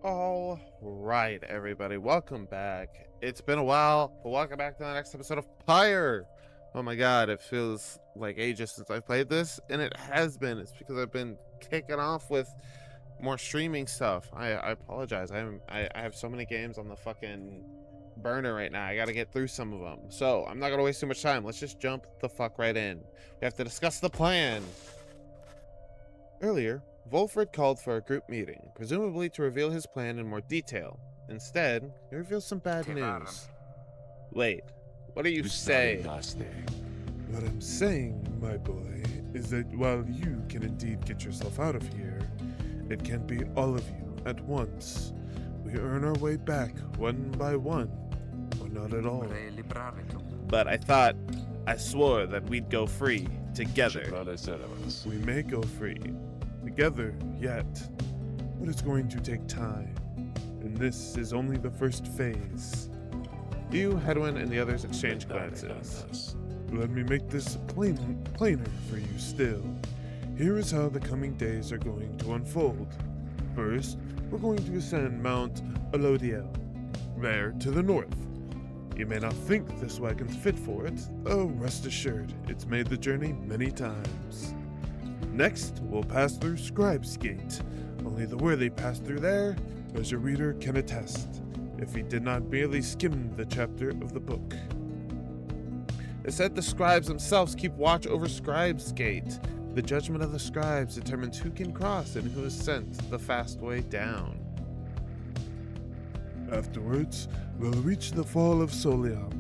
All right, everybody, welcome back. It's been a while, but welcome back to the next episode of Pyre. Oh my god, it feels like ages since I played this, and it has been. It's because I've been kicking off with more streaming stuff. I apologize. I have so many games on the fucking burner right now. I gotta get through some of them. So I'm not gonna waste too much time. Let's just jump the fuck right in. We have to discuss the plan. Earlier, Volfred called for a group meeting, presumably to reveal his plan in more detail. Instead, he reveals some bad news. Wait, what are you saying? What I'm saying, my boy, is that while you can indeed get yourself out of here, it can't be all of you at once. We earn our way back one by one, or not at all. But I swore that we'd go free together. We may go free together yet, but it's going to take time, and this is only the first phase. You, Hedwin, and the others exchange glances. Let me make this plainer for you still. Here is how the coming days are going to unfold. First, we're going to ascend Mount Elodiel, there to the north. You may not think this wagon's fit for it, though rest assured, it's made the journey many times. Next, we'll pass through Scribe's Gate. Only the worthy pass through there, as your reader can attest, if he did not merely skim the chapter of the book. It said the scribes themselves keep watch over Scribe's Gate. The judgment of the scribes determines who can cross and who is sent the fast way down. Afterwards, we'll reach the Fall of Soliam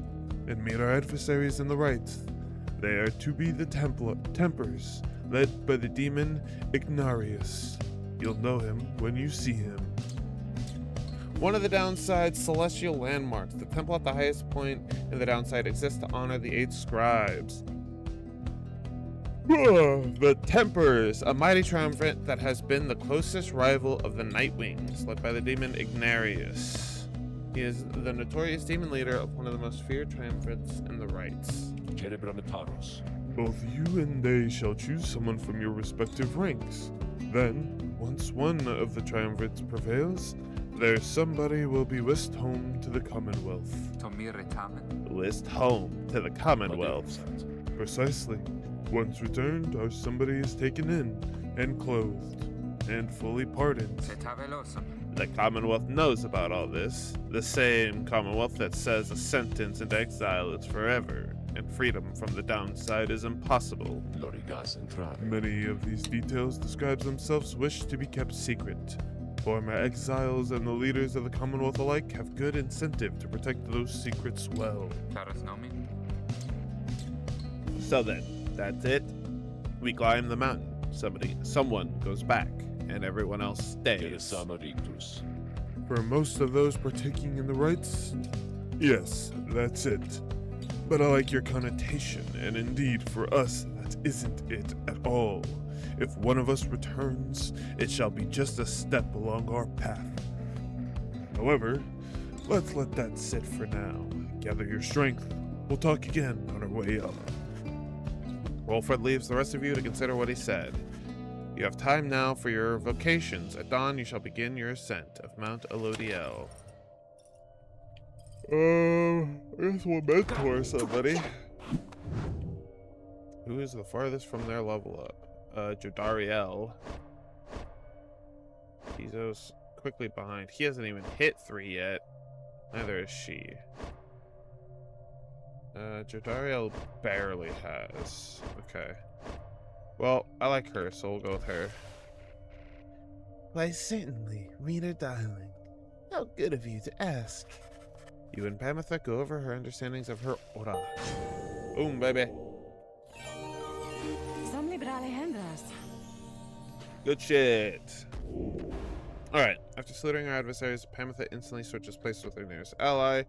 and meet our adversaries in the Rite. They are to be the Tempers, led by the demon Ignarius. You'll know him when you see him. One of the downside's celestial landmarks, the temple at the highest point in the downside, exists to honor the 8 scribes. The Tempers, a mighty triumvirate that has been the closest rival of the Nightwings, led by the demon Ignarius. He is the notorious demon leader of one of the most feared triumvirates in the Rites. Both you and they shall choose someone from your respective ranks. Then, once one of the triumvirates prevails, their somebody will be whisked home to the Commonwealth. Whisked home to the Commonwealth. Precisely. Once returned, our somebody is taken in, and clothed, and fully pardoned. The Commonwealth knows about all this. The same Commonwealth that says a sentence into exile is forever, and freedom from the downside is impossible. Many of these details the scribes themselves wish to be kept secret. Former exiles and the leaders of the Commonwealth alike have good incentive to protect those secrets well. So then, that's it. We climb the mountain. Someone goes back, and everyone else stays. For most of those partaking in the rites, yes, that's it. But I like your connotation, and indeed for us, that isn't it at all. If one of us returns, it shall be just a step along our path. However, let's let that sit for now. Gather your strength. We'll talk again on our way up. Volfred leaves the rest of you to consider what he said. You have time now for your vocations. At dawn, you shall begin your ascent of Mount Elodiel. I guess we'll mentor somebody. Who is the farthest from their level up? Jodariel. Kizo's quickly behind. He hasn't even hit 3 yet. Neither is she. Jodariel barely has. Okay. Well, I like her, so we'll go with her. Why, certainly, reader darling. How good of you to ask. You and Pamitha go over her understandings of her aura. Boom, baby. Good shit. Alright, after slaughtering our adversaries, Pamitha instantly switches places with her nearest ally.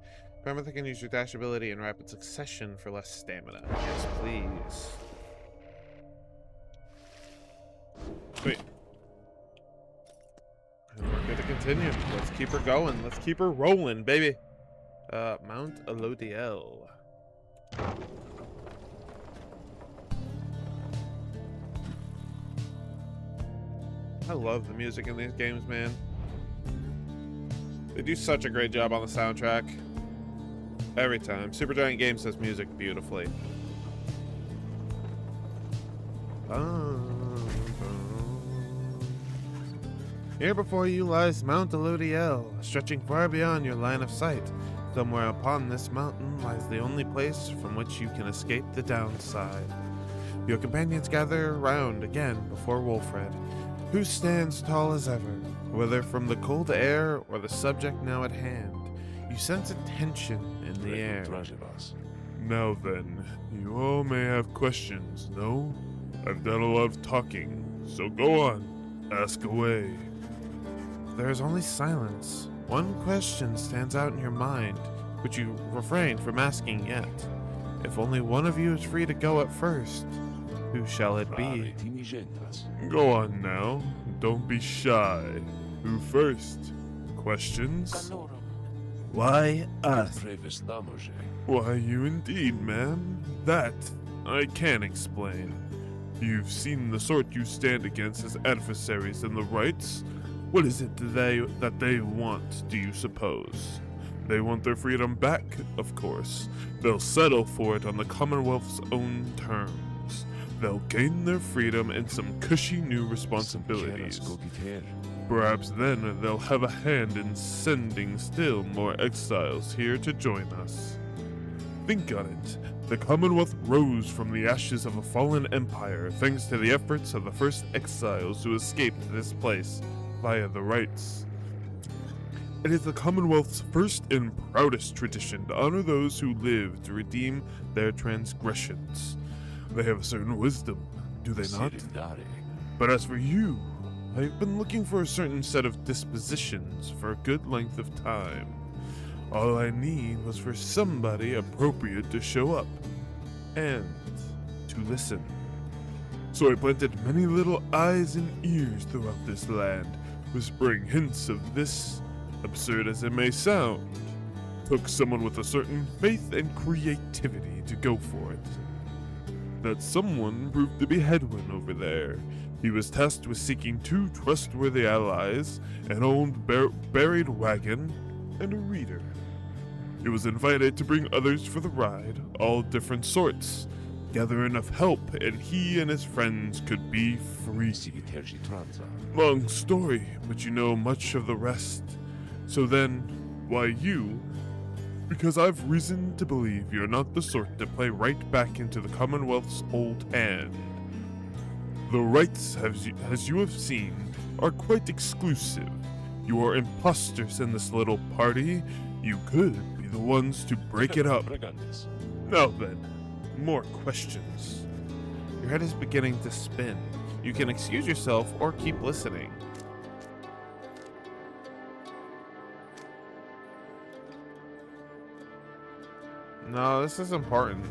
Pamitha can use your dash ability in rapid succession for less stamina. Yes, please. Sweet. And we're good to continue. Let's keep her going. Let's keep her rolling, baby. Mount Elodiel. I love the music in these games, man. They do such a great job on the soundtrack. Every time. Supergiant Games does music beautifully. Here before you lies Mount Elodiel, stretching far beyond your line of sight. Somewhere upon this mountain lies the only place from which you can escape the downside. Your companions gather round again before Volfred, who stands tall as ever, whether from the cold air or the subject now at hand. You sense a tension in the air. Now then, you all may have questions, no? I've done a lot of talking, so go on, ask away. There is only silence. One question stands out in your mind, which you refrain from asking yet. If only one of you is free to go at first, who shall it be? Go on now, don't be shy. Who first? Questions? Why us? Why, you indeed, ma'am. That I can explain. You've seen the sort you stand against as adversaries in the Rites. What is it that they want, do you suppose? They want their freedom back, of course. They'll settle for it on the Commonwealth's own terms. They'll gain their freedom and some cushy new responsibilities. Perhaps then they'll have a hand in sending still more exiles here to join us. Think on it. The Commonwealth rose from the ashes of a fallen empire thanks to the efforts of the first exiles who escaped this place via the Rites. It is the Commonwealth's first and proudest tradition to honor those who live to redeem their transgressions. They have a certain wisdom, do they not? But as for you, I've been looking for a certain set of dispositions for a good length of time. All I need was for somebody appropriate to show up and to listen. So I planted many little eyes and ears throughout this land, whispering hints of this, absurd as it may sound. Took someone with a certain faith and creativity to go for it. That someone proved to be Headwind over there. He was tasked with seeking 2 trustworthy allies, an old buried wagon, and a reader. He was invited to bring others for the ride, all different sorts. Gather enough help, and he and his friends could be free. Long story, but you know much of the rest. So then, why you? Because I've reason to believe you're not the sort to play right back into the Commonwealth's old hand. The Rites, as you have seen, are quite exclusive. You are imposters in this little party. You could be the ones to break it up. Now then, more questions. Your head is beginning to spin. You can excuse yourself or keep listening. No, this is important.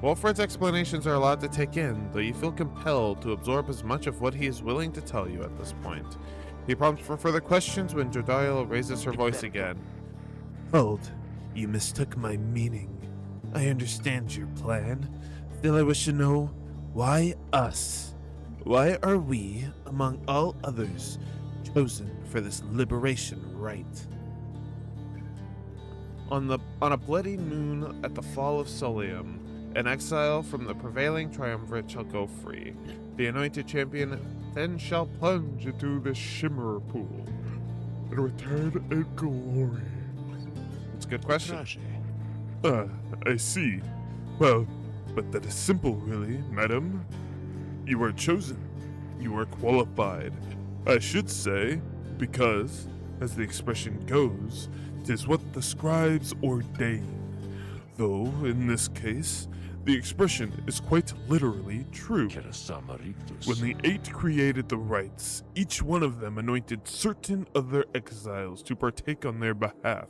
Volfred's explanations are a lot to take in, though you feel compelled to absorb as much of what he is willing to tell you at this point. He prompts for further questions when Jodiel raises her voice again. Hold. You mistook my meaning. I understand your plan. Still I wish to know, why us? Why are we, among all others, chosen for this liberation rite? On a bloody moon at the fall of Solium, an exile from the prevailing triumvirate shall go free. The anointed champion then shall plunge into the shimmer pool And return in glory. It's a good question. I see. Well, but that is simple, really, madam. You are chosen. You are qualified. I should say, because, as the expression goes, 'tis what the scribes ordain. Though, in this case, the expression is quite literally true. When the 8 created the Rites, each one of them anointed certain other exiles to partake on their behalf.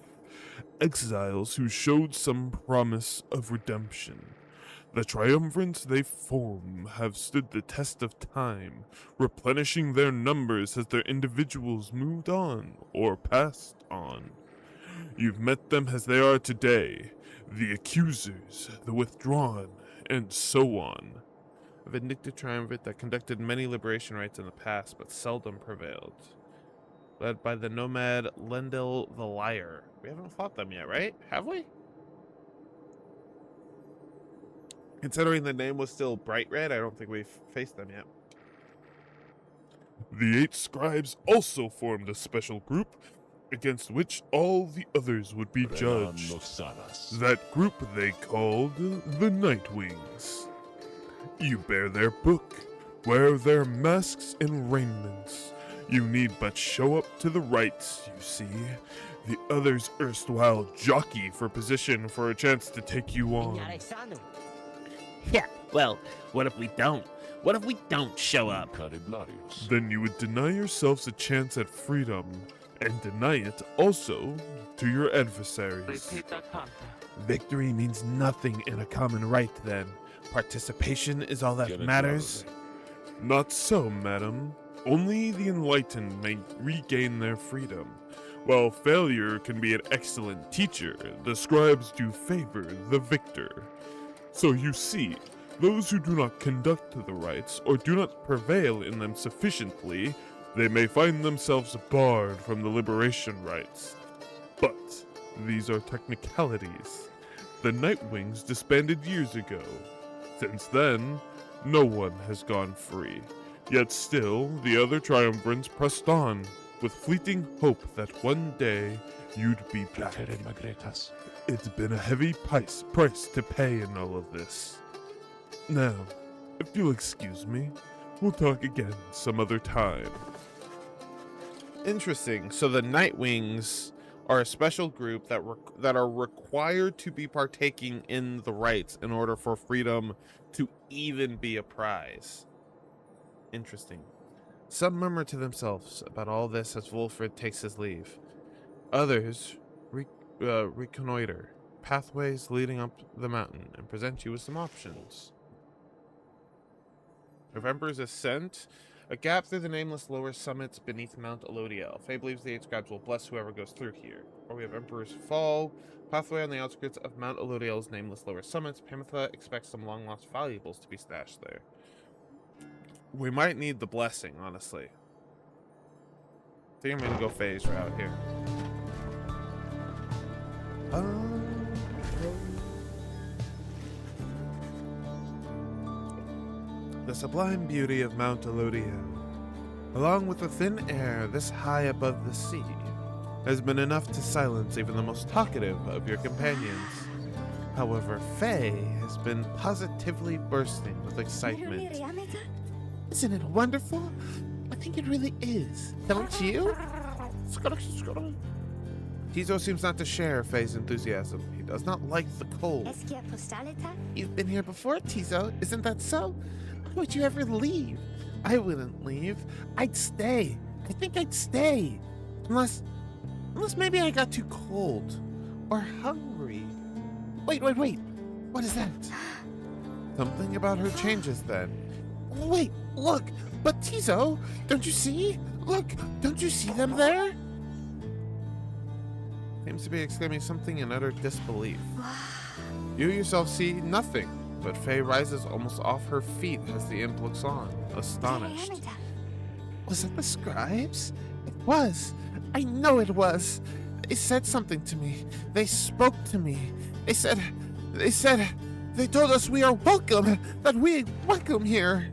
Exiles who showed some promise of redemption. The triumvirates they form have stood the test of time, replenishing their numbers as their individuals moved on or passed on. You've met them as they are today, the accusers, the withdrawn, and so on. A vindictive triumvirate that conducted many liberation rites in the past but seldom prevailed. led by the nomad Lendil the Liar. We haven't fought them yet, right? Have we? Considering the name was still bright red, I don't think we've faced them yet. The 8 scribes also formed a special group against which all the others would be judged. That group they called the Nightwings. You bear their book, wear their masks and raiments. You need but show up to the rites, you see. The others erstwhile jockey for position for a chance to take you on. Yeah, well, what if we don't? What if we don't show up? Then you would deny yourselves a chance at freedom, and deny it also to your adversaries. Victory means nothing in a common right, then. Participation is all that matters. Not so, madam. Only the enlightened may regain their freedom. While failure can be an excellent teacher, the scribes do favor the victor. So you see, those who do not conduct the rites or do not prevail in them sufficiently, they may find themselves barred from the liberation rites. But these are technicalities. The Nightwings disbanded years ago. Since then, no one has gone free. Yet still, the other triumvirats pressed on, with fleeting hope that one day you'd be back. It's been a heavy price to pay in all of this. Now, if you'll excuse me, we'll talk again some other time. Interesting. So the Nightwings are a special group that are required to be partaking in the rites in order for freedom to even be a prize. Interesting. Some murmur to themselves about all this as Volfred takes his leave. Others reconnoiter pathways leading up the mountain and present you with some options. November's Ascent, a gap through the nameless lower summits beneath Mount Elodiel. Faye believes the 8 scribes will bless whoever goes through here. Or we have Emperor's Fall, pathway on the outskirts of Mount Elodiel's nameless lower summits. Pamitha expects some long-lost valuables to be stashed there. We might need the blessing, honestly. I think I'm gonna go Faye's route here. The sublime beauty of Mount Elodiel, along with the thin air this high above the sea, has been enough to silence even the most talkative of your companions. However, Faye has been positively bursting with excitement. Isn't it wonderful? I think it really is. Don't you? Tizo seems not to share Faye's enthusiasm. He does not like the cold. You've been here before, Tizo. Isn't that so? Why would you ever leave? I wouldn't leave. I'd stay. I think I'd stay. Unless maybe I got too cold. Or hungry. Wait. What is that? Something about her changes then. Wait, look. But Tizo, don't you see? Look, don't you see them there? Seems to be exclaiming something in utter disbelief. You yourself see nothing, but Faye rises almost off her feet as the imp looks on, astonished. Was it the scribes? It was. I know it was. They said something to me. They spoke to me. They told us we are welcome, that we welcome here.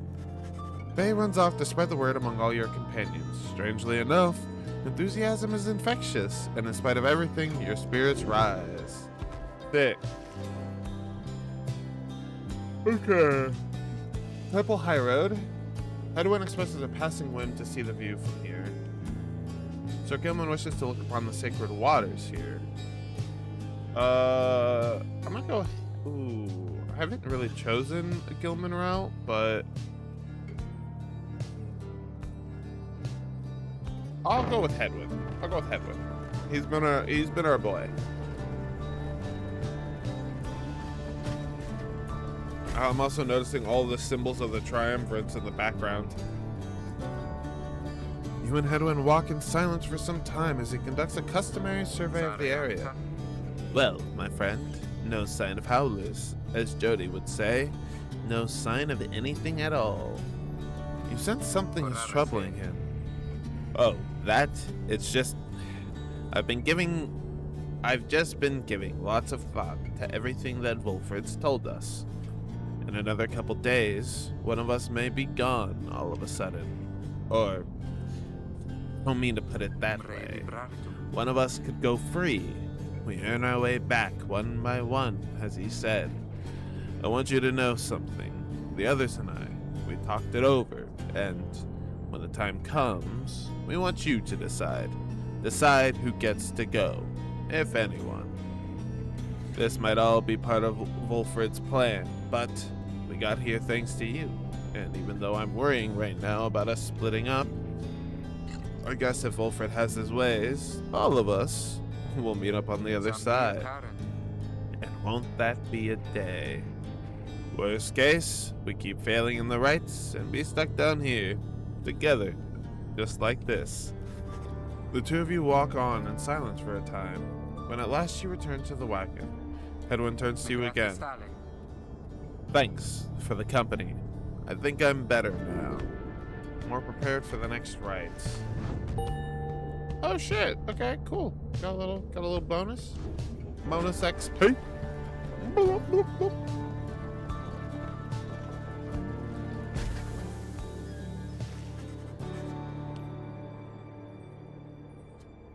Faye runs off to spread the word among all your companions. Strangely enough, enthusiasm is infectious, and in spite of everything, your spirits rise. Thick. Okay. Temple High Road. Edwin expresses a passing whim to see the view from here. Sir Gilman wishes to look upon the sacred waters here. I'm gonna go. Ooh, I haven't really chosen a Gilman route, but I'll go with Hedwig. He's been our boy. I'm also noticing all the symbols of the triumvirates in the background. You and Hedwin walk in silence for some time as he conducts a customary survey of the area. Well, my friend, no sign of howlers. As Jody would say, no sign of anything at all. You sense something is troubling him. Oh, That, it's just, I've just been giving lots of thought to everything that Volfred's told us. In another couple days, one of us may be gone all of a sudden. Or, don't mean to put it that way. One of us could go free. We earn our way back one by one, as he said. I want you to know something. The others and I, we talked it over, and when the time comes, we want you to decide. Decide who gets to go, if anyone. This might all be part of Volfred's plan, but we got here thanks to you. And even though I'm worrying right now about us splitting up, I guess if Volfred has his ways, all of us will meet up on the other side. And won't that be a day? Worst case, we keep failing in the rites and be stuck down here, together, just like this. The two of you walk on in silence for a time, when at last you return to the wagon. Hedwyn turns to you again. Thanks for the company. I think I'm better now. More prepared for the next rites. Oh shit, okay, cool. Got a little bonus. Bonus XP. Boop, boop, boop.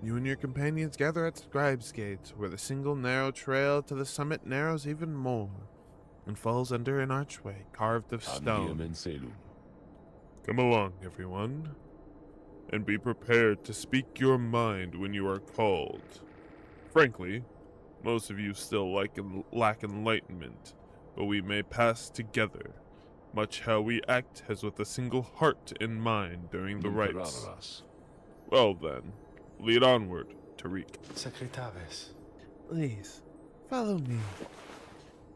You and your companions gather at Scribe's Gate, where the single narrow trail to the summit narrows even more and falls under an archway carved of stone. Come along, everyone, and be prepared to speak your mind when you are called. Frankly, most of you still lack enlightenment, but we may pass together, much how we act as with a single heart in mind during the rites. Well then, lead onward, Tariq. Please, follow me.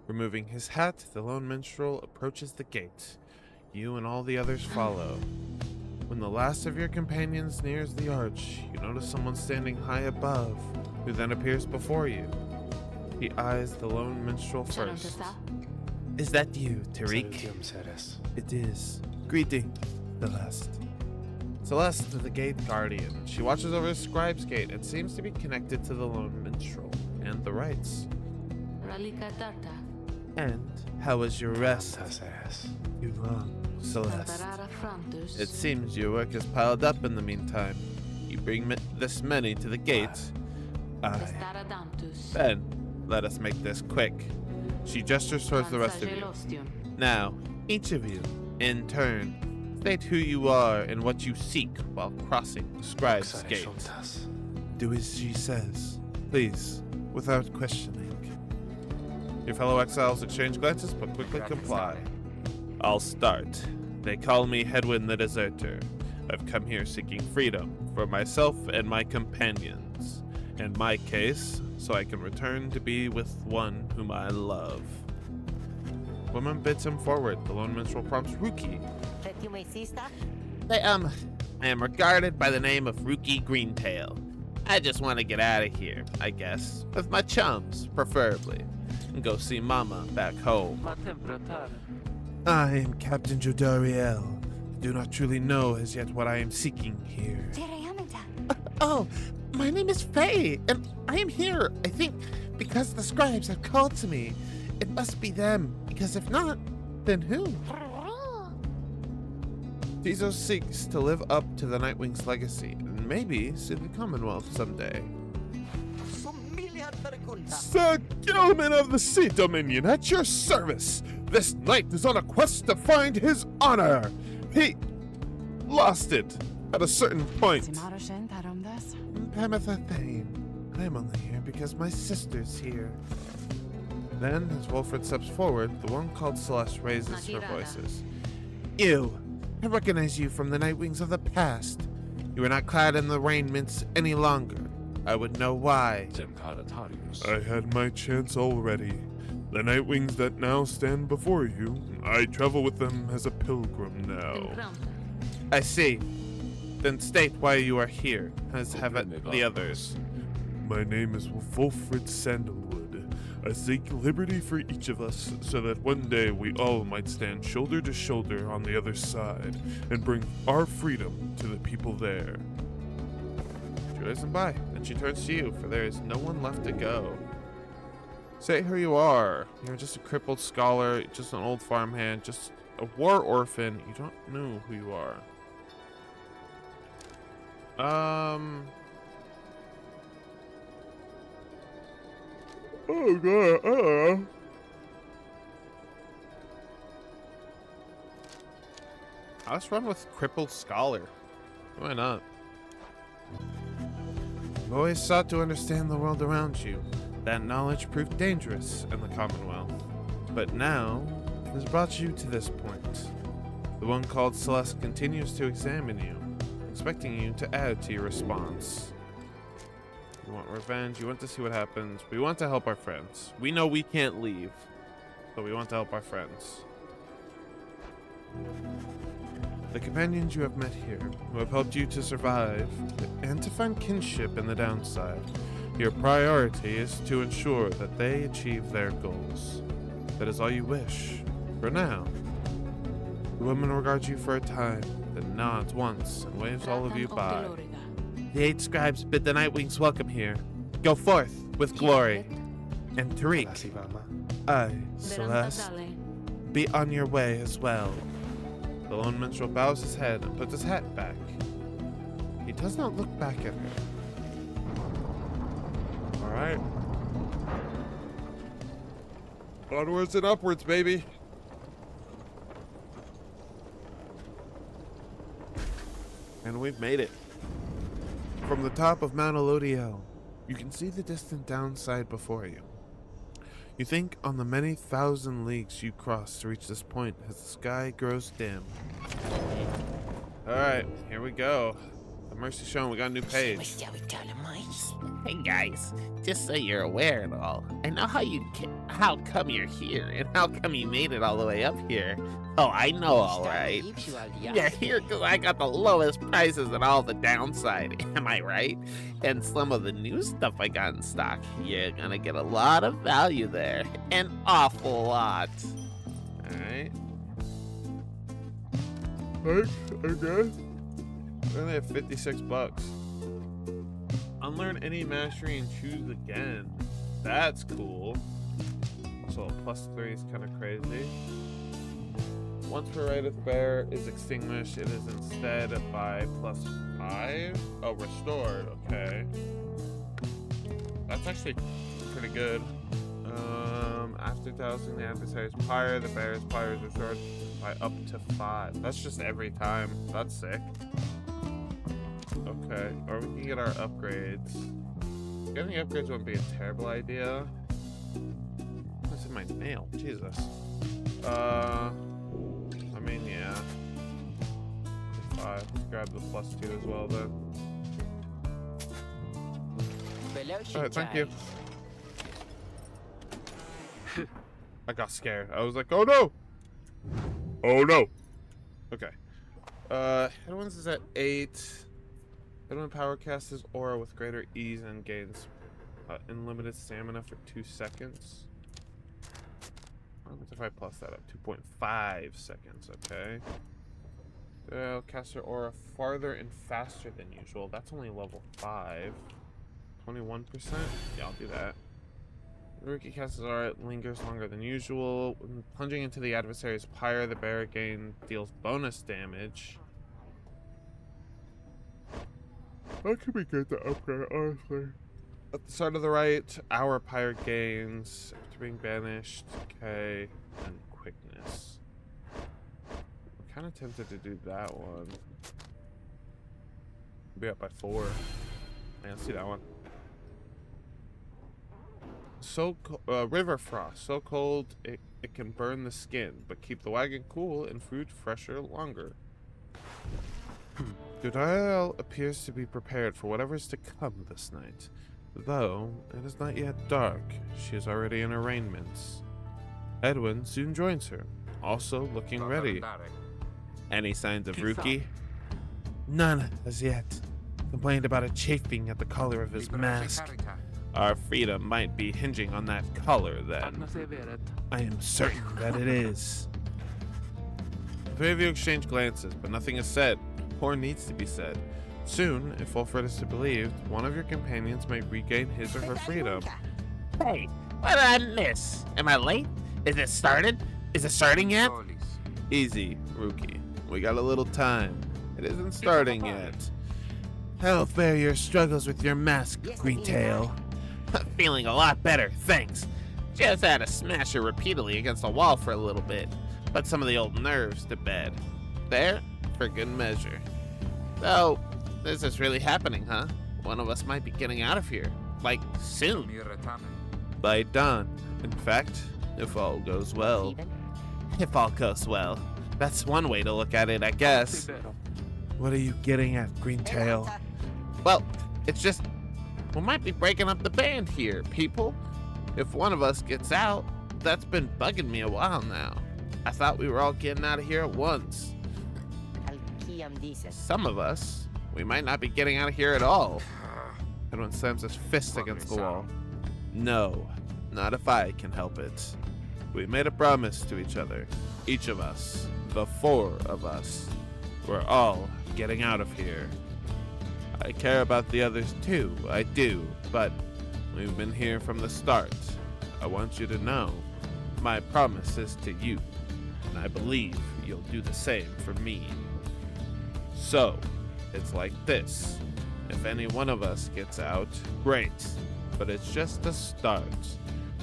Removing his hat, the lone minstrel approaches the gate. You and all the others follow. When the last of your companions nears the arch, you notice someone standing high above, who then appears before you. He eyes the lone minstrel first. Is that you, Tariq? It is. Greeting, Celeste. Celeste, the gate guardian. She watches over the Scribe's Gate and seems to be connected to the lone minstrel and the rites. And how was your rest? Too long, Celeste. It seems your work has piled up in the meantime. You bring this many to the gate. Then, let us make this quick. She gestures towards the rest of you. Now, each of you, in turn, state who you are and what you seek while crossing the Scribe's Gate. Do as she says, please, without questioning. Your fellow exiles exchange glances, but quickly comply. I'll start. They call me Hedwyn the Deserter. I've come here seeking freedom for myself and my companions. In my case, so I can return to be with one whom I love. Woman bids him forward. The lone minstrel prompts Rukey. I am regarded by the name of Rukey Greentail. I just want to get out of here, I guess. With my chums, preferably. And go see Mama back home. I am Captain Jodariel. I do not truly know as yet what I am seeking here. Oh, my name is Faye, and I am here, I think, because the scribes have called to me. It must be them, because if not, then who? Tizo seeks to live up to the Nightwing's legacy, and maybe see the Commonwealth someday. Sir Gilman of the Sea Dominion, at your service. This knight is on a quest to find his honor. He lost it at a certain point. Pamitha Thane. I am only here because my sister's here. Then, as Volfred steps forward, the one called Celeste raises her voices. You! I recognize you from the Nightwings of the past. You are not clad in the raiments any longer. I would know why. I had my chance already. The Nightwings that now stand before you, I travel with them as a pilgrim now. I see. Then state why you are here, as have the others. My name is Volfred Sandalwood. I seek liberty for each of us, so that one day we all might stand shoulder to shoulder on the other side, and bring our freedom to the people there. She waves him by, then she turns to you, for there is no one left to go. Say who you are. You're just a crippled scholar, just an old farmhand, just a war orphan. You don't know who you are. Oh god, Let's run with crippled scholar. Why not? You've always sought to understand the world around you. That knowledge proved dangerous in the Commonwealth. But now, it has brought you to this point. The one called Celeste continues to examine you, expecting you to add to your response. You want revenge, you want to see what happens. We want to help our friends. We know we can't leave, but we want to help our friends. The companions you have met here, who have helped you to survive, and to find kinship in the downside, your priority is to ensure that they achieve their goals. That is all you wish, for now. The woman regards you for a time, then nods once and waves all of you by. The 8 scribes bid the Nightwings welcome here. Go forth with glory. And Tariq, I, Celeste, be on your way as well. The lone minstrel bows his head and puts his hat back. He does not look back at her. Alright. Onwards and upwards, baby. And we've made it. From the top of Mount Elodiel, you can see the distant downside before you. You think on the many thousand leagues you cross to reach this point as the sky grows dim. Alright, here we go. The Mercy Shown, we got a new page. Hey guys, just so you're aware and all, I know how come you're here and how come you made it all the way up here. Oh, I know, all right. You're here because I got the lowest prices and all the downside, am I right? And some of the new stuff I got in stock, you're gonna get a lot of value there. An awful lot. Alright. Thanks, I guess. We only have 56 bucks. Unlearn any mastery and choose again. That's cool. So +3 is kind of crazy. Once Rite Bear is extinguished, it is instead by +5. Oh, restored. Okay. That's actually pretty good. After dousing the adversary's Pyre, the bear's Pyre is restored by up to 5. That's just every time. That's sick. Okay, or we can get our upgrades. Getting upgrades wouldn't be a terrible idea. What's in my mail? Jesus. I mean, yeah. 5. Let's grab the +2 as well then. Alright, thank you. I got scared. I was like, oh no! Oh no! Okay. Headwinds is at 8. Headwind power casts his aura with greater ease and gains unlimited stamina for 2 seconds. What if I plus that up? 2.5 seconds, okay. They'll cast their aura farther and faster than usual. That's only level 5. 21%? Yeah, I'll do that. Rukey casts his aura, it lingers longer than usual. When plunging into the adversary's Pyre, the bear again deals bonus damage. That could be good to upgrade, honestly. At the start of the Rite, our Pyre gains after being banished, okay, and quickness. I'm kind of tempted to do that one. Be up by 4. Yeah, let's see that one. River Frost, so cold it can burn the skin, but keep the wagon cool and food fresher longer. Dudael appears to be prepared for whatever is to come this night. Though it is not yet dark, she is already in her raiments. Edwin soon joins her, also looking ready. Any signs of Rukey? None as yet. Complained about a chafing at the collar of his mask. Our freedom might be hinging on that collar, then. I am certain that it is. The three of you exchange glances, but nothing is said, or needs to be said. Soon, if Volfred is to be believed, one of your companions may regain his or her freedom. Hey, what did I miss? Am I late? Is it started? Is it starting yet? Easy, Rukey. We got a little time. It isn't starting yet. How fare your struggles with your mask, Greentail? Feeling a lot better, thanks. Just had to smash her repeatedly against the wall for a little bit. Put some of the old nerves to bed. There, for good measure. So, this is really happening, huh? One of us might be getting out of here. Like, soon. By dawn. In fact, if all goes well. If all goes well. That's one way to look at it, I guess. What are you getting at, Greentail? Well, it's just, we might be breaking up the band here, people. If one of us gets out, that's been bugging me a while now. I thought we were all getting out of here at once. Some of us, we might not be getting out of here at all. Edwin slams his fist against the wall. No, not if I can help it. We made a promise to each other. Each of us, the 4 of us, we're all getting out of here. I care about the others too, I do, but we've been here from the start. I want you to know, my promise is to you, and I believe you'll do the same for me. So, it's like this. If any one of us gets out, great, but it's just a start.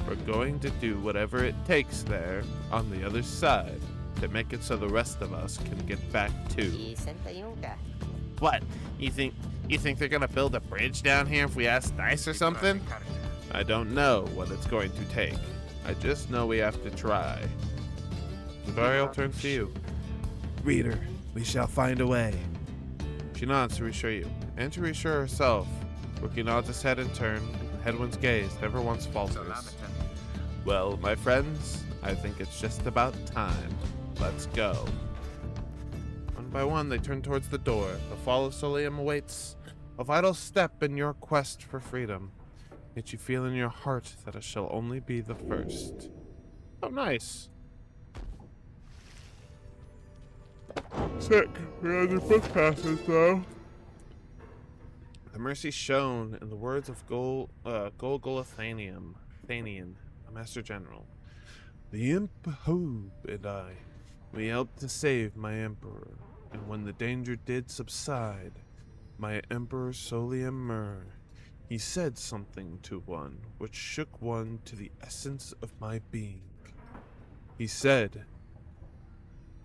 We're going to do whatever it takes there, on the other side, to make it so the rest of us can get back too. What? You think they're gonna build a bridge down here if we ask Dice or something? I don't know what it's going to take. I just know we have to try. Zadariel turns to you. Reader, we shall find a way. She nods to reassure you, and to reassure herself. Rukey nods his head in turn, and Hedwyn's gaze never once falters. Well, my friends, I think it's just about time. Let's go. One by one, they turn towards the door. The fall of Solium awaits, a vital step in your quest for freedom. Yet you feel in your heart that it shall only be the first. Oh, nice. Sick. We had your foot passes, though. The mercy shown in the words of Thanian, a Master General. The Imp Hob and I, we helped to save my Emperor, and when the danger did subside, my Emperor Solium Mur, he said something to one which shook one to the essence of my being. He said,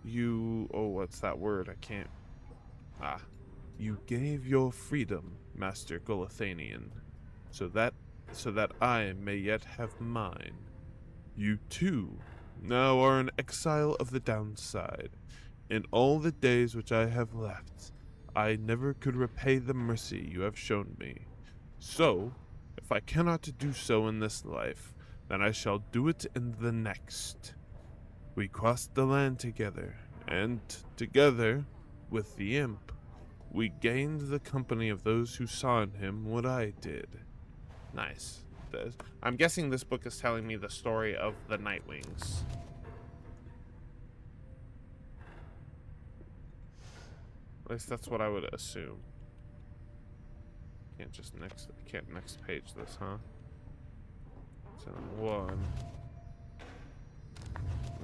what's that word? I can't. You gave your freedom, Master Golathanian, so that I may yet have mine. You too now are an exile of the downside. In all the days which I have left, I never could repay the mercy you have shown me. So, if I cannot do so in this life, then I shall do it in the next. We crossed the land together, and together, with the imp, we gained the company of those who saw in him what I did. Nice. I'm guessing this book is telling me the story of the Nightwings. At least that's what I would assume. Can't next page this, huh? So 1.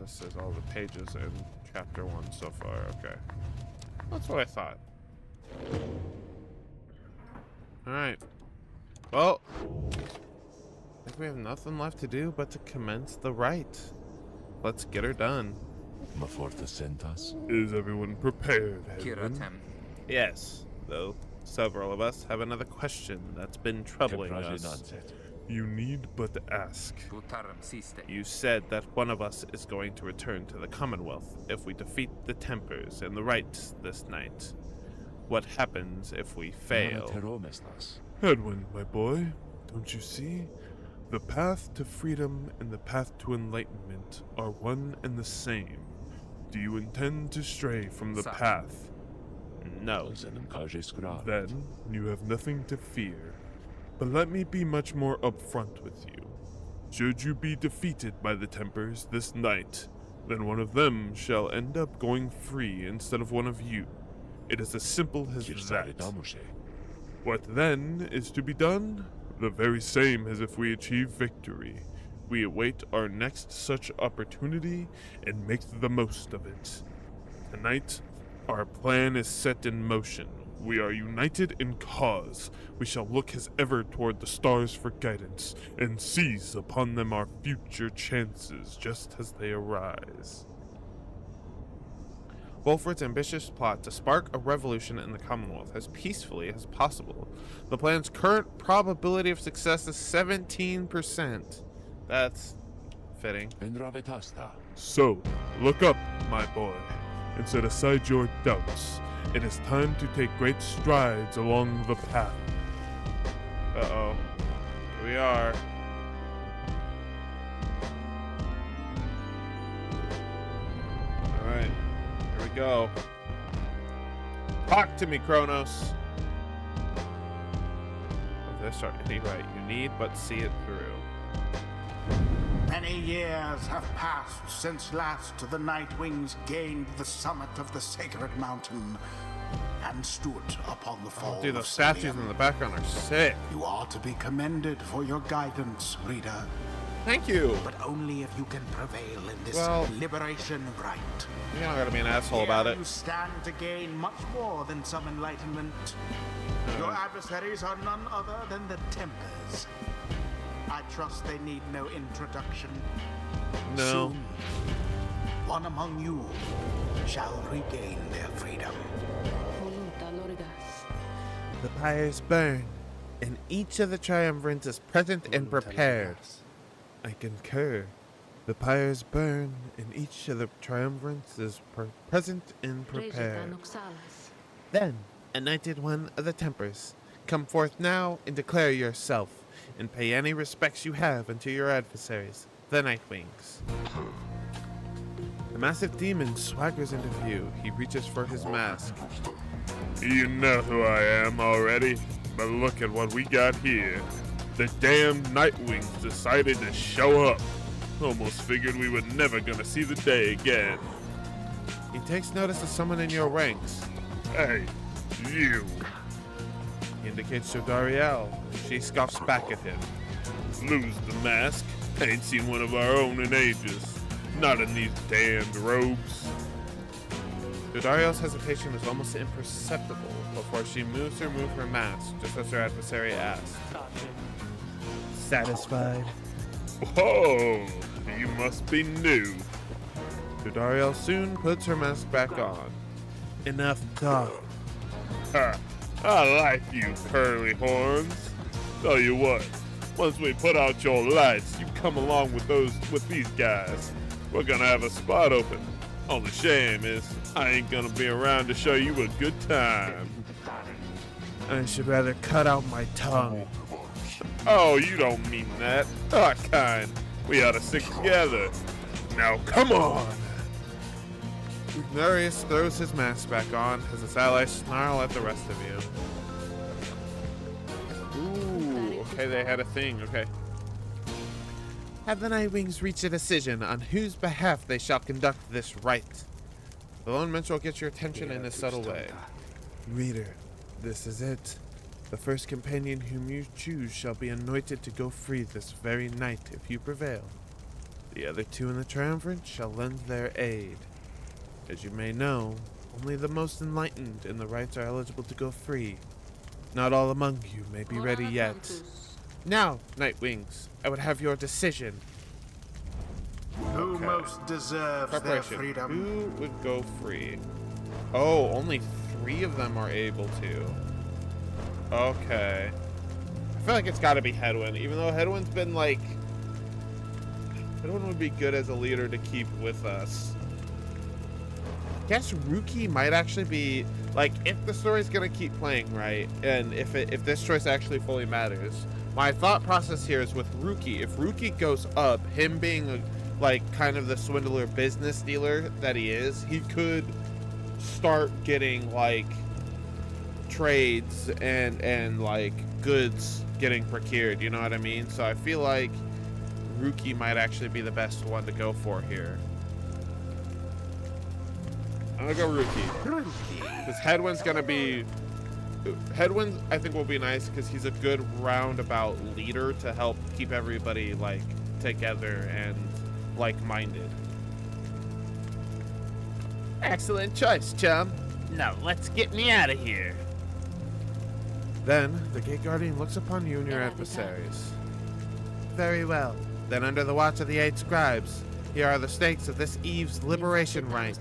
This is all the pages in chapter 1 so far. Okay. That's what I thought. Alright. Well, I think we have nothing left to do but to commence the rite. Let's get her done. Is everyone prepared, Hedwyn? Yes, though several of us have another question that's been troubling us. You need but ask. You said that one of us is going to return to the Commonwealth if we defeat the Tempers and the Rite this night. What happens if we fail? Hedwyn, my boy, don't you see? The path to freedom and the path to enlightenment are one and the same. Do you intend to stray from the path? No. Then you have nothing to fear. But let me be much more upfront with you. Should you be defeated by the Tempers this night, then one of them shall end up going free instead of one of you. It is as simple as that. What then is to be done? The very same as if we achieve victory. We await our next such opportunity and make the most of it. Tonight, our plan is set in motion. We are united in cause. We shall look as ever toward the stars for guidance, and seize upon them our future chances just as they arise. Volfred's ambitious plot to spark a revolution in the Commonwealth as peacefully as possible. The plan's current probability of success is 17%. That's fitting. So, look up, my boy, and set aside your doubts. It is time to take great strides along the path. Uh-oh. Here we are. Alright. Here we go. Talk to me, Kronos. This are any right you need, but see it through. Many years have passed since last the Nightwings gained the summit of the sacred mountain and stood upon the fall. Dude, of those statues Simeon. in the background are sick. You are to be commended for your guidance, reader, Thank you. but only if you can prevail in this Well- liberation rite. You're not gonna be an asshole about Here it. You stand to gain much more than some enlightenment. Your adversaries are none other than the Tempers. I trust they need no introduction. No. Soon, one among you shall regain their freedom. The pyres burn, and each of the triumvirate is present and prepared. I concur. The pyres burn, and each of the triumvirates is present and prepared. Then, anointed one of the Tempers, come forth now and declare yourself, and pay any respects you have unto your adversaries, the Nightwings. The massive demon swaggers into view. He reaches for his mask. You know who I am already, but look at what we got here. The damn Nightwings decided to show up. Almost figured we were never gonna see the day again. He takes notice of someone in your ranks. Hey, you. He indicates to Dariel. She scoffs back at him. Lose the mask. Ain't seen one of our own in ages. Not in these damned robes. Dariel's hesitation is almost imperceptible before she moves to remove her mask, just as her adversary asks. Satisfied? Whoa, you must be new. Dariel soon puts her mask back on. Enough talk. Ha, I like you, curly horns. Tell you what, once we put out your lights, you come along with these guys. We're gonna have a spot open. Only shame is, I ain't gonna be around to show you a good time. I should rather cut out my tongue. Oh, you don't mean that. Our kind. We ought to stick together. Now, come on. Darius throws his mask back on as his allies snarl at the rest of you. Ooh, okay, they had a thing, okay. Have the Nightwings reached a decision on whose behalf they shall conduct this rite? The lone minstrel gets your attention in a subtle way. Reader, this is it. The first companion whom you choose shall be anointed to go free this very night if you prevail. The other two in the triumvirate shall lend their aid. As you may know, only the most enlightened in the rites are eligible to go free. Not all among you may be ready yet. Now, Nightwings, I would have your decision. Who Okay. most deserves their Preparation. freedom? Who would go free? Oh, only 3 of them are able to. Okay. I feel like it's got to be Hedwyn, even though Hedwyn's been like... Hedwyn would be good as a leader to keep with us. I guess Rukey might actually be... Like, if the story's going to keep playing, right, and if this choice actually fully matters, my thought process here is with Rukey. If Rukey goes up, him being, like, kind of the swindler business dealer that he is, he could start getting, like... trades and like goods getting procured, you know what I mean? So I feel like Rukey might actually be the best one to go for here. I'm gonna go Rukey. Because Headwind's gonna be... Headwind, I think, will be nice because he's a good roundabout leader to help keep everybody, like, together and like-minded. Excellent choice, chum. Now let's get me out of here. Then, the Gate Guardian looks upon you and your adversaries. Very well. Then, under the watch of the 8 scribes, here are the stakes of this eve's liberation rite.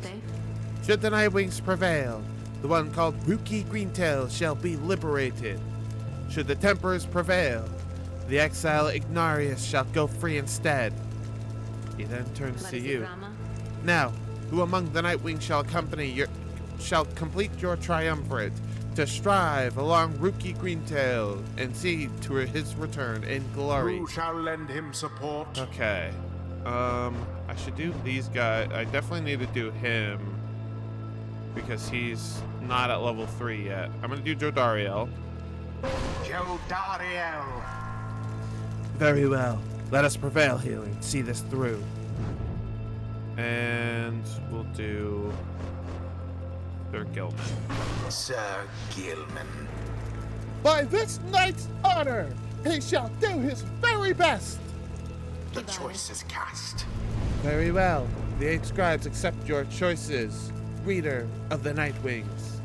Should the Nightwings prevail, the one called Rukey Greentail shall be liberated. Should the Tempers prevail, the exile Ignarius shall go free instead. He then turns to you. Now, who among the Nightwings shall complete your triumvirate to strive along Rukey Greentail and see to his return in glory? Who shall lend him support? Okay. I should do these guys. I definitely need to do him because he's not at level 3 yet. I'm gonna do Jodariel. Jodariel. Very well. Let us prevail here and see this through. And we'll do Sir Gilman. Sir Gilman. By this knight's honor, he shall do his very best. The choice is cast. Very well. The 8 scribes accept your choices, reader of the Nightwings.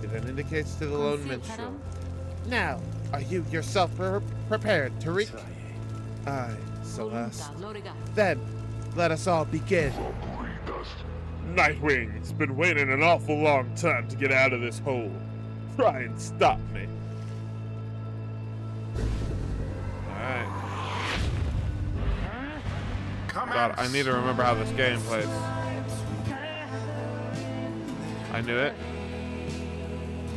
He then indicates to the lone minstrel. Now, are you yourself prepared, Tariq? Aye, Celeste. Then, let us all begin. Nightwing's been waiting an awful long time to get out of this hole. Try and stop me. Alright. Come God, I need to remember how this game plays. I knew it.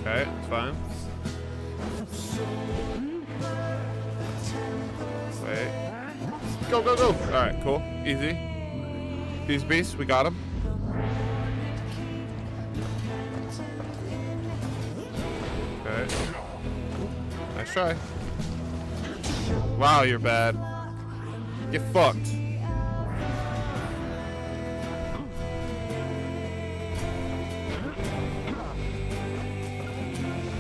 Okay, it's fine. Wait. Go, go, go! Alright, cool. Easy. These beasts, we got them. Okay. Nice try. Wow, you're bad. Get fucked.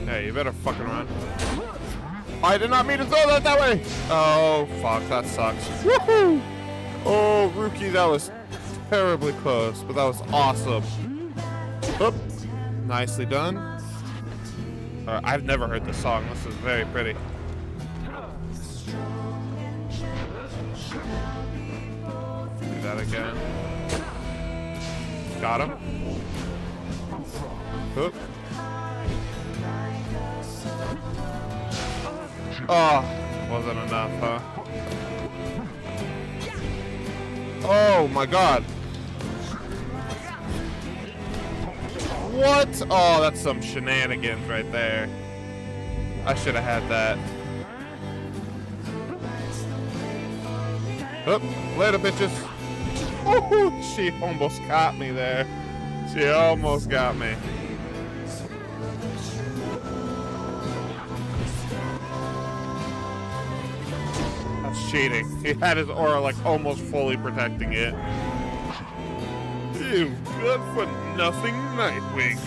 Hey, you better fucking run. I did not mean to throw that way! Oh, fuck, that sucks. Woohoo! Oh, Rukey, that was terribly close, but that was awesome. Oop. Nicely done. I've never heard this song. This is very pretty. Do that again. Got him. Oop. Oh, wasn't enough, huh? Oh my god. What? Oh, that's some shenanigans right there. I should have had that. Oh, later, bitches. Oh, she almost got me there. She almost got me. That's cheating. He had his aura like almost fully protecting it. You good for nothing Nightwings.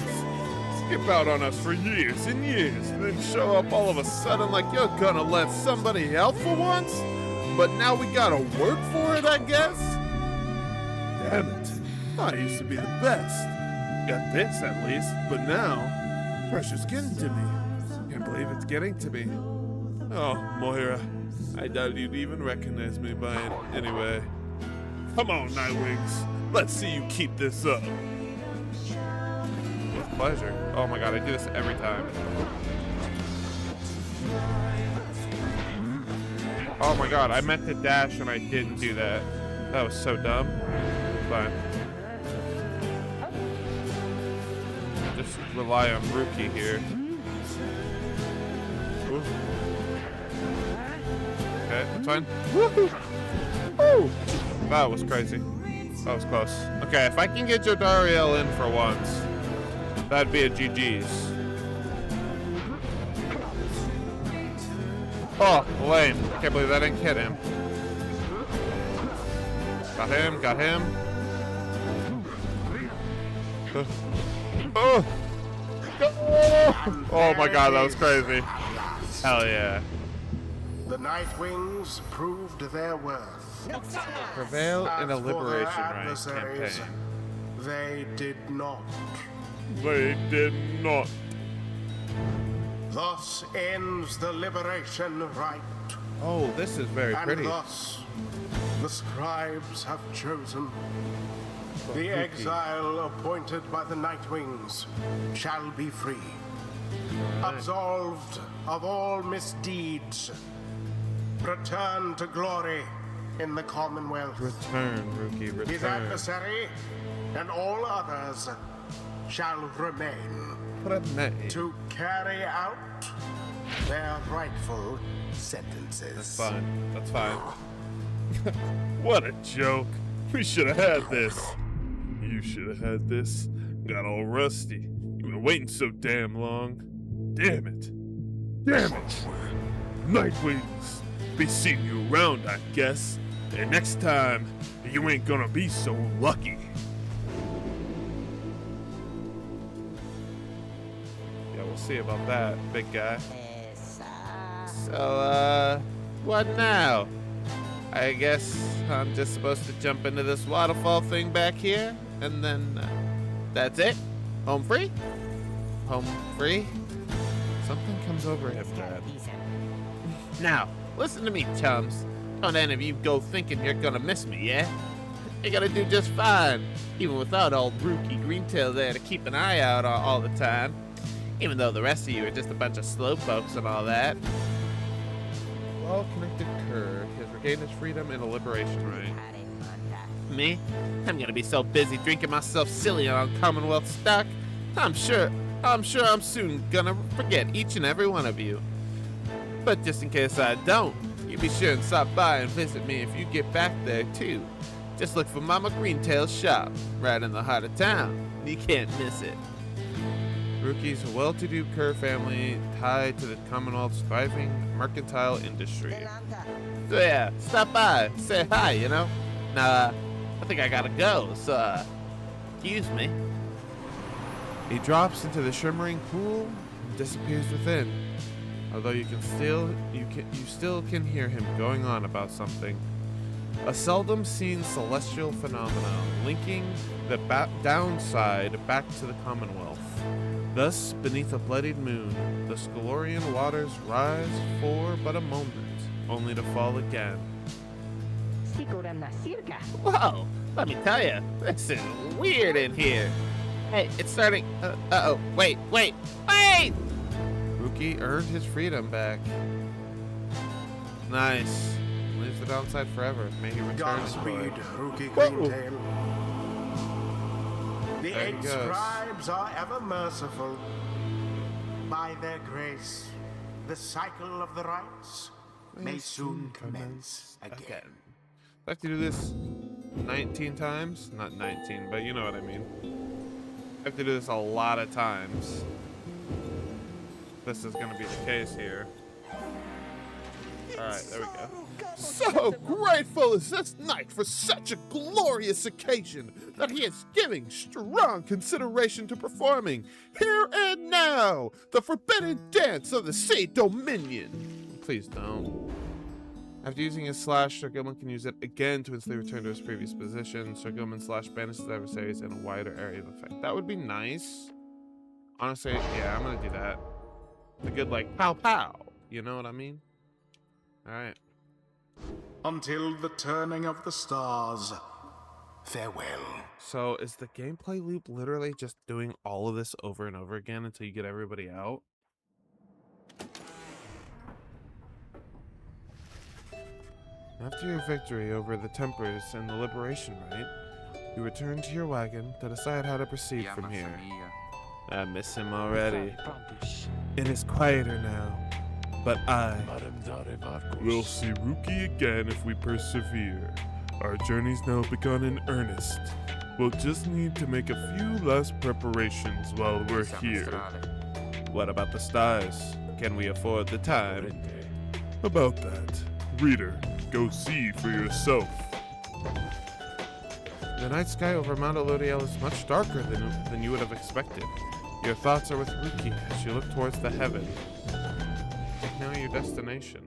Skip out on us for years and years, then show up all of a sudden like you're gonna let somebody help for once? But now we gotta work for it, I guess? Damn it. I used to be the best. Got this at least, but now, pressure's getting to me. Can't believe it's getting to me. Oh, Moira, I doubt you'd even recognize me by it anyway. Come on, Nightwings. Let's see you keep this up. With pleasure. Oh my god, I do this every time. Oh my god, I meant to dash and I didn't do that. That was so dumb. Fine. Just rely on Rukey here. Ooh. Okay, that's fine. Woohoo! Oh! That was crazy. That was close. Okay, if I can get Jodariel in for once, that'd be a GG's. Oh, lame. I can't believe that didn't hit him. Got him, got him. Oh! Oh my god, that was crazy. Hell yeah. The Nightwings proved their worth. Prevail in a As for their liberation rank adversaries, campaign. they did not. They did not. Thus ends the liberation rite. Oh, this is very And pretty. thus, the scribes have chosen. The Rukey. exile appointed by the Nightwings shall be free, absolved of all misdeeds, return to glory in the Commonwealth. Return, Rukey, His return. adversary and all others shall remain Remain. to carry out their rightful sentences. That's fine. That's fine. What a joke. We should have had this. You should have had this. Got all rusty. You've been waiting so damn long. Damn it. Damn it. Nightwings. Be seeing you around, I guess. And next time, you ain't gonna be so lucky. Yeah, we'll see about that, big guy. So, what now? I guess I'm just supposed to jump into this waterfall thing back here, and then that's it? Home free? Home free? Something comes over him, Dad. Now, listen to me, chums. Don't any of you go thinking you're gonna miss me, yeah? You're gonna do just fine, even without old Rukey Greentail there to keep an eye out all the time. Even though the rest of you are just a bunch of slowpokes and all that. Well-connected cur. He has regained his freedom in a liberation rank. Me? I'm gonna be so busy drinking myself silly on Commonwealth stock, I'm sure I'm soon gonna forget each and every one of you. But just in case I don't, you be sure and stop by and visit me if you get back there too. Just look for Mama Greentail's shop, right in the heart of town. You can't miss it. Rukey's a well-to-do cur family tied to the Commonwealth's thriving mercantile industry. So yeah, stop by, say hi, you know? Now, I think I gotta go, so, excuse me. He drops into the shimmering pool and disappears within. Although you still can hear him going on about something. A seldom seen celestial phenomenon linking the downside back to the Commonwealth. Thus, beneath a bloodied moon, the Scalorian waters rise for but a moment, only to fall again. Whoa, let me tell you, this is weird in here. Hey, it's starting, uh-oh, wait! Rukey earned his freedom back. Nice. Leaves the downside forever. May he return his glory. Godspeed, Rukey Whoa. Greentail. The There he 8 goes. scribes are ever merciful. By their grace, the cycle of the rites may soon commence again. I have to do this 19 times? Not 19, but you know what I mean. I have to do this a lot of times. This is going to be the case here. Alright, there we go. So grateful is this knight for such a glorious occasion that he is giving strong consideration to performing here and now the forbidden dance of the Sea Dominion. Please don't. After using his slash, Sir Gilman can use it again to instantly return to his previous position. Sir Gilman slash banishes adversaries in a wider area of effect. That would be nice. Honestly, yeah, I'm gonna do that. The good, like, pow pow. You know what I mean? Alright. Until the turning of the stars, farewell. So is the gameplay loop literally just doing all of this over and over again until you get everybody out? After your victory over the Tempers and the Liberation Rite, you return to your wagon to decide how to proceed from here. I miss him already. It is quieter now, but I We'll see Rukey again if we persevere. Our journey's now begun in earnest. We'll just need to make a few last preparations while we're here. What about the stars? Can we afford the time? About that, reader, go see for yourself. The night sky over Mount Elodiel is much darker than you would have expected. Your thoughts are with Rukey as you look towards the heaven. Know your destination.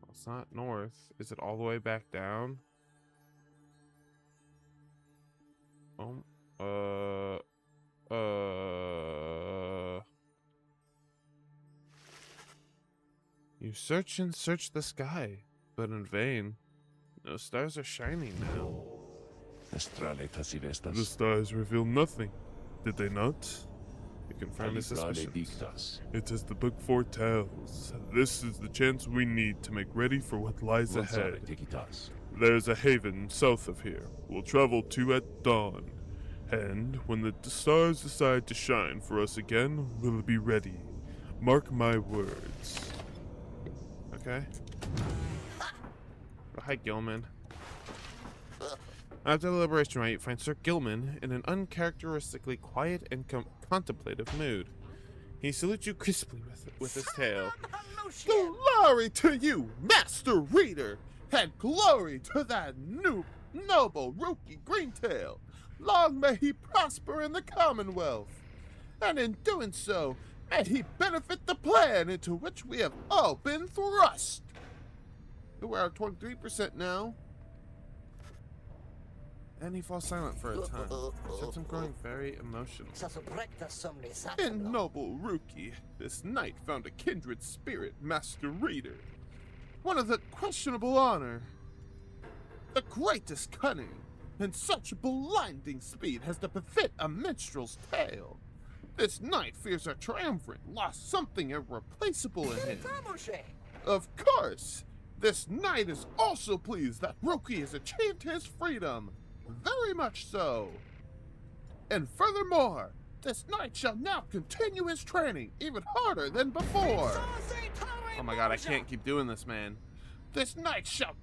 Well, it's not north. Is it all the way back down? You search and search the sky, but in vain. No stars are shining now. The stars reveal nothing, did they not? You confirm his suspicions. It is the book foretells. This is the chance we need to make ready for what lies ahead. There's a haven south of here. We'll travel to at dawn. And when the stars decide to shine for us again, we'll be ready. Mark my words. Okay. Oh, hi, Gilman. After the liberation rite, you find Sir Gilman in an uncharacteristically quiet and contemplative mood. He salutes you crisply with his tail. Glory to you, Master Reader, and glory to that new noble Rukey Greentail. Long may he prosper in the Commonwealth, and in doing so, may he benefit the plan into which we have all been thrust. We're at 23% now. And he falls silent for a time. Sets him growing very emotional. In noble Rukey, this knight found a kindred spirit, Master Reader. One of the questionable honor, the greatest cunning, and such blinding speed has to befit a minstrel's tale. This knight fears our triumvirate lost something irreplaceable in him. Of course, this knight is also pleased that Rukey has achieved his freedom. Very much so. And furthermore, this knight shall now continue his training even harder than before. Oh my god, I can't keep doing this, man. This knight shall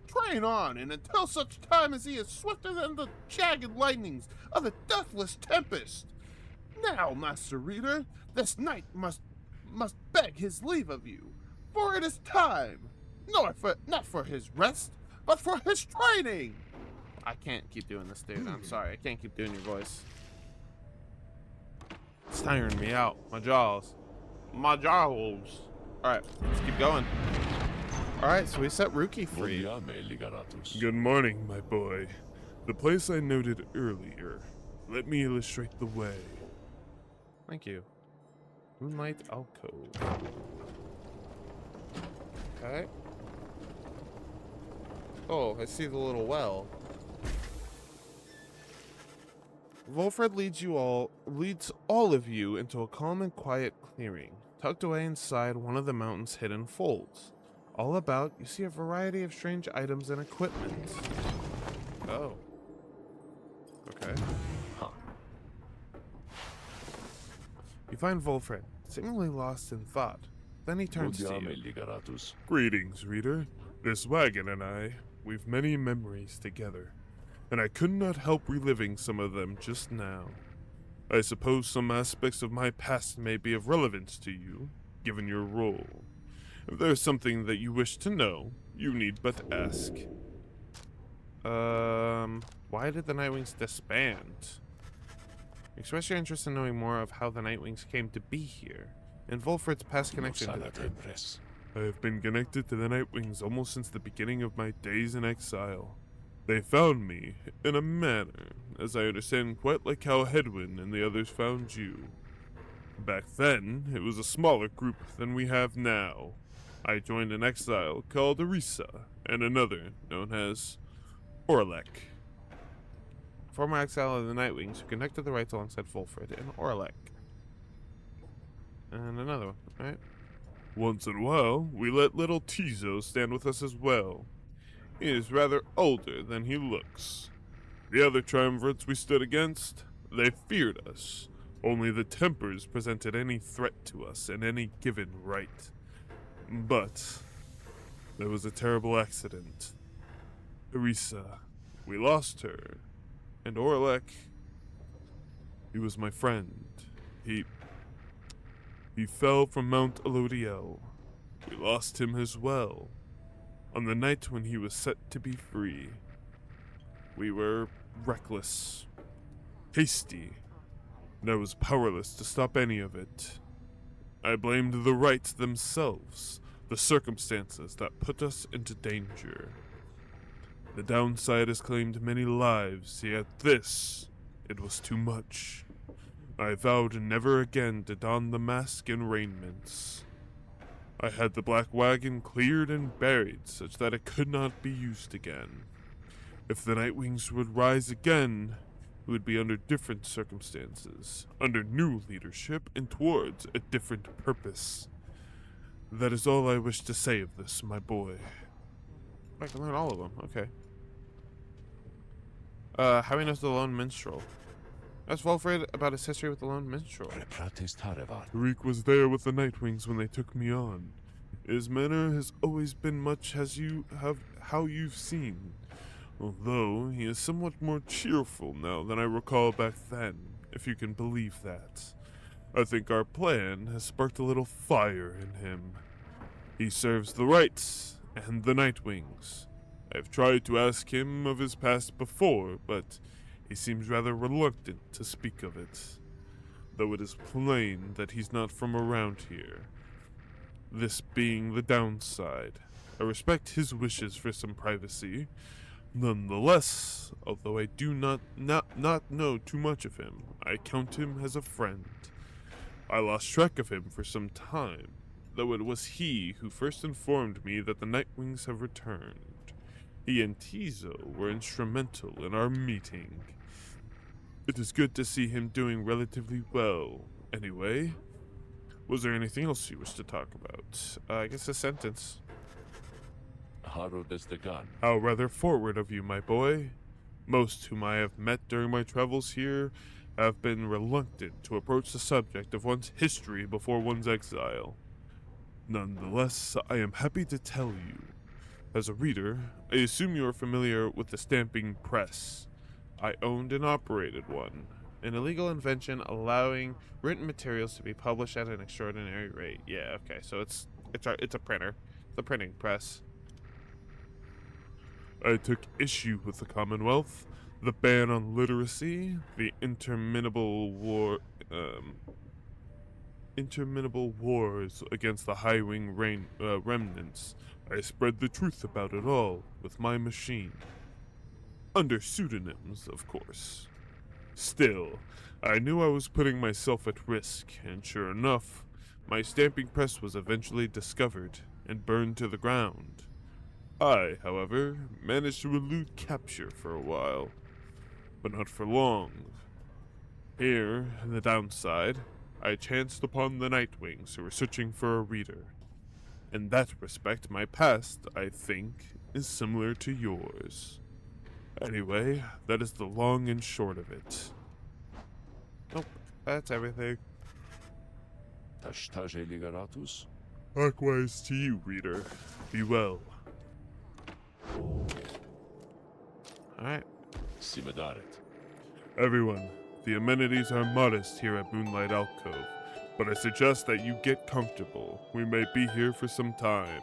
train on, and until such time as he is swifter than the jagged lightnings of the deathless tempest. Now, Master Reader, this knight must beg his leave of you, for it is time. Not for his rest, but for his training. I can't keep doing this, dude. I'm sorry. I can't keep doing your voice. It's tiring me out. My jaws. Alright, let's keep going. Alright, so we set Rukey free. Good morning, my boy. The place I noted earlier. Let me illustrate the way. Thank you. Moonlight alcove. Okay. Oh, I see the little well. Volfred leads all of you into a calm and quiet clearing, tucked away inside one of the mountain's hidden folds. All about, you see a variety of strange items and equipment. Oh. Okay. You find Volfred, seemingly lost in thought. Then he turns to you. Greetings, reader. This wagon and I, we've many memories together, and I could not help reliving some of them just now. I suppose some aspects of my past may be of relevance to you, given your role. If there's something that you wish to know, you need but ask. Why did the Nightwings disband? Express your interest in knowing more of how the Nightwings came to be here, and Volfred's past connection to the Tempest. I have been connected to the Nightwings almost since the beginning of my days in exile. They found me, in a manner, as I understand, quite like how Hedwyn and the others found you. Back then, it was a smaller group than we have now. I joined an exile called Arisa, and another known as Orlek. Former exile of the Nightwings who connected the Rite alongside Volfred and Orlek. And another one, right? Once in a while, we let little Tizo stand with us as well. He is rather older than he looks. The other triumvirates we stood against, they feared us. Only the Tempers presented any threat to us in any given rite. But there was a terrible accident. Arisa, we lost her. And Orlek, he was my friend. He fell from Mount Elodiel. We lost him as well. On the night when he was set to be free. We were reckless, hasty, and I was powerless to stop any of it. I blamed the Rites themselves, the circumstances that put us into danger. The downside has claimed many lives, yet this, it was too much. I vowed never again to don the mask and raiments. I had the black wagon cleared and buried such that it could not be used again. If the Nightwings would rise again, it would be under different circumstances, under new leadership, and towards a different purpose. That is all I wish to say of this, my boy. I can learn all of them. Okay. How he knows the Lone Minstrel. Ask Volfred about his history with the Lone Minstrel. Tariq was there with the Nightwings when they took me on. His manner has always been much as you have how you've seen, although he is somewhat more cheerful now than I recall back then, if you can believe that. I think our plan has sparked a little fire in him. He serves the Rites and the Nightwings. I've tried to ask him of his past before, but he seems rather reluctant to speak of it, though it is plain that he's not from around here. This being the downside. I respect his wishes for some privacy. Nonetheless, although I do not know too much of him, I count him as a friend. I lost track of him for some time, though it was he who first informed me that the Nightwings have returned. He and Tizo were instrumental in our meeting. It is good to see him doing relatively well. Anyway, was there anything else you wish to talk about? I guess a sentence. How rather forward of you, my boy. Most whom I have met during my travels here have been reluctant to approach the subject of one's history before one's exile. Nonetheless, I am happy to tell you. As a reader, I assume you are familiar with the stamping press. I owned and operated one. An illegal invention allowing written materials to be published at an extraordinary rate. Yeah, okay, so it's a printer. The printing press. I took issue with the Commonwealth, the ban on literacy, the interminable wars against the high-wing remnants. I spread the truth about it all with my machine. Under pseudonyms, of course. Still, I knew I was putting myself at risk, and sure enough, my stamping press was eventually discovered and burned to the ground. I, however, managed to elude capture for a while, but not for long. Here, in the downside, I chanced upon the Nightwings who were searching for a reader. In that respect, my past, I think, is similar to yours. Anyway, that is the long and short of it. Nope, that's everything. Likewise to you, reader. Be well. Alright. Everyone, the amenities are modest here at Moonlight Alcove, but I suggest that you get comfortable. We may be here for some time.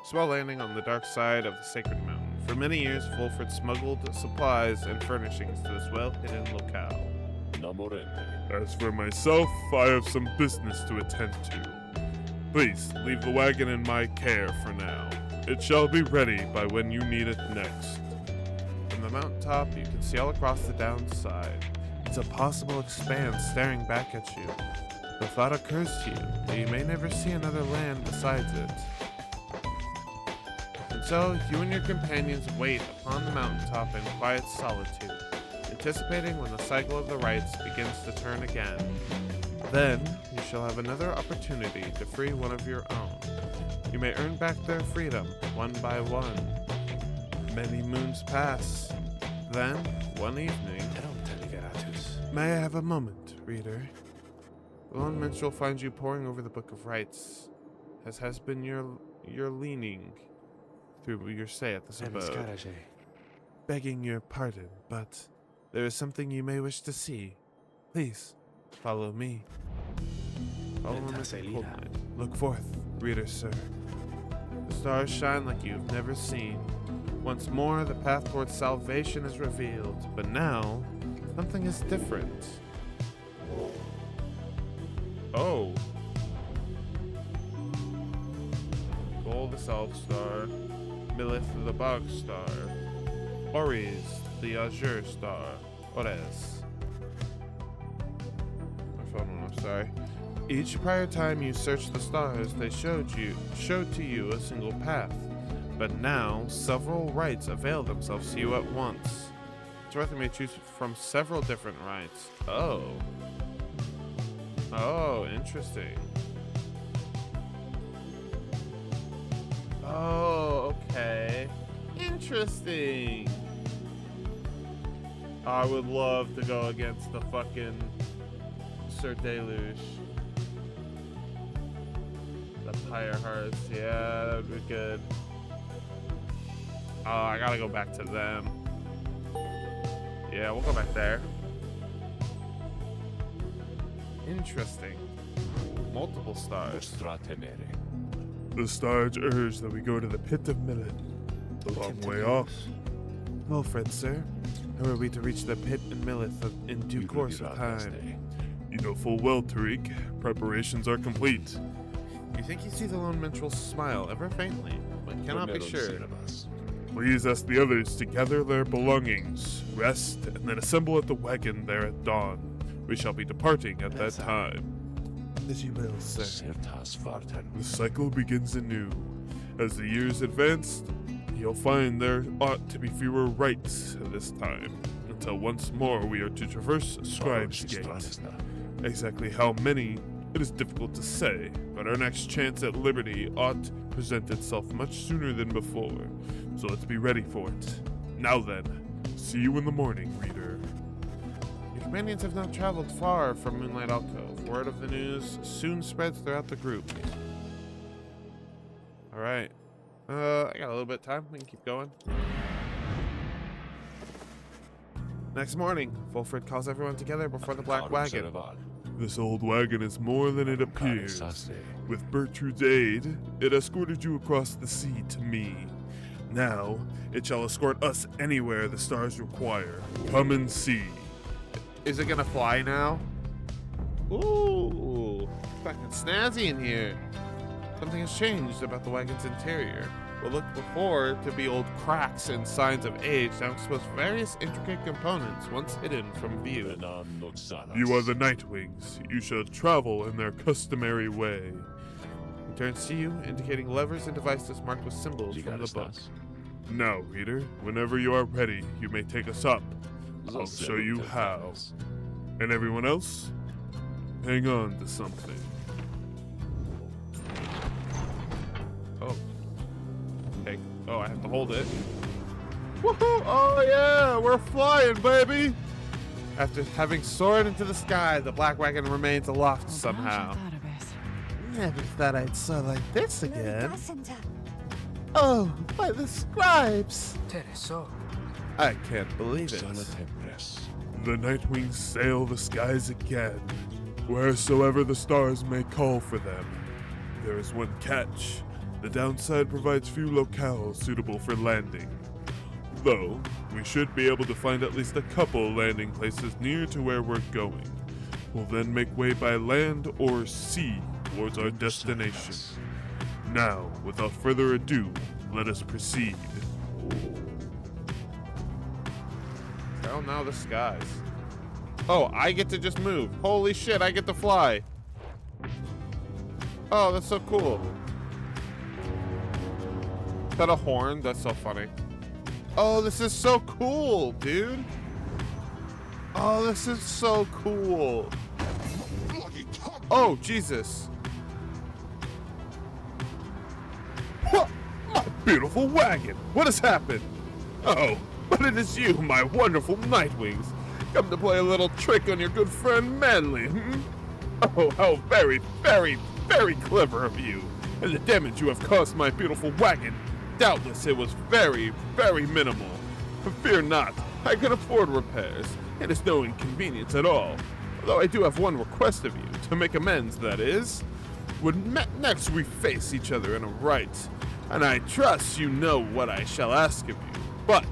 Small landing on the dark side of the Sacred Mountain. For many years, Volfred smuggled supplies and furnishings to this well-hidden locale. As for myself, I have some business to attend to. Please, leave the wagon in my care for now. It shall be ready by when you need it next. From the mountaintop, you can see all across the downside. It's a possible expanse staring back at you. The thought occurs to you that you may never see another land besides it. And so, you and your companions wait upon the mountaintop in quiet solitude, anticipating when the cycle of the rites begins to turn again. Then, you shall have another opportunity to free one of your own. You may earn back their freedom, one by one. Many moons pass. Then, one evening... May I have a moment, reader? The Lone Minstrel finds you poring over the Book of Rites, as has been your leaning through your stay at this abode. Begging your pardon, but there is something you may wish to see. Please, follow me. Follow in this cold night. Look forth, reader sir. The stars shine like you've never seen. Once more, the path towards salvation is revealed, but now, something is different. Oh. Gold the Self Star, Milith the Bog Star, Oris the Azure Star, Ores. My phone went off, sorry. Each prior time you searched the stars, they showed to you a single path. But now, several rites avail themselves to you at once. It's worth it may choose from several different rites. Oh. Oh, interesting. Oh, okay. Interesting. I would love to go against the fucking Sir Deluge. The Pyre Hearts. Yeah, that would be good. Oh, I gotta go back to them. Yeah, we'll go back there. Interesting. Multiple stars. The stars urge that we go to the pit of Millet. A long way off. Volfred, sir. How are we to reach the pit in Milith in due course of time? You know full well, Tariq. Preparations are complete. You think you see the lone minstrel smile ever faintly, but cannot be sure. Please ask the others to gather their belongings, rest, and then assemble at the wagon there at dawn. We shall be departing at that time. As you will, sir. The cycle begins anew. As the years advance, you'll find there ought to be fewer rites this time, until once more we are to traverse Scribe's Gate. Exactly how many, it is difficult to say, but our next chance at liberty ought to present itself much sooner than before, so let's be ready for it. Now then, see you in the morning, reader. Your companions have not traveled far from Moonlight Alcove. Word of the news soon spreads throughout the group. Alright. I got a little bit of time. We can keep going. Next morning, Volfred calls everyone together before the Black Wagon. This old wagon is more than it appears. With Bertrude's aid, it escorted you across the sea to me. Now, it shall escort us anywhere the stars require. Come and see. Is it gonna fly now? Ooh, fucking snazzy in here. Something has changed about the wagon's interior. What looked before to be old cracks and signs of age now expose various intricate components once hidden from view. You are the Nightwings. You shall travel in their customary way. He turns to you, indicating levers and devices marked with symbols from the book. Now, reader, whenever you are ready, you may take us up. I'll show you how. And everyone else, hang on to something. Oh. Okay. Oh, I have to hold it. Woohoo! Oh yeah, we're flying, baby! After having soared into the sky, the Black Wagon remains aloft somehow. Never thought I'd soar like this again. Oh, by the scribes! I can't believe it. The Nightwings sail the skies again, wheresoever the stars may call for them. There is one catch. The downside provides few locales suitable for landing. Though, we should be able to find at least a couple landing places near to where we're going. We'll then make way by land or sea towards our destination. Now, without further ado, let us proceed. Hell now the skies. Oh, I get to just move. Holy shit, I get to fly. Oh, that's so cool. Is that a horn? That's so funny. Oh, this is so cool, dude. Oh, this is so cool. Oh, Jesus. What? My beautiful wagon. What has happened? Oh, but it is you, my wonderful Nightwings. Come to play a little trick on your good friend Manly. Oh, how very, very, very clever of you. And the damage you have caused my beautiful wagon. Doubtless it was very, very minimal. But fear not, I can afford repairs. It is no inconvenience at all. Although I do have one request of you, to make amends, that is. When next we face each other in a rite, and I trust you know what I shall ask of you. But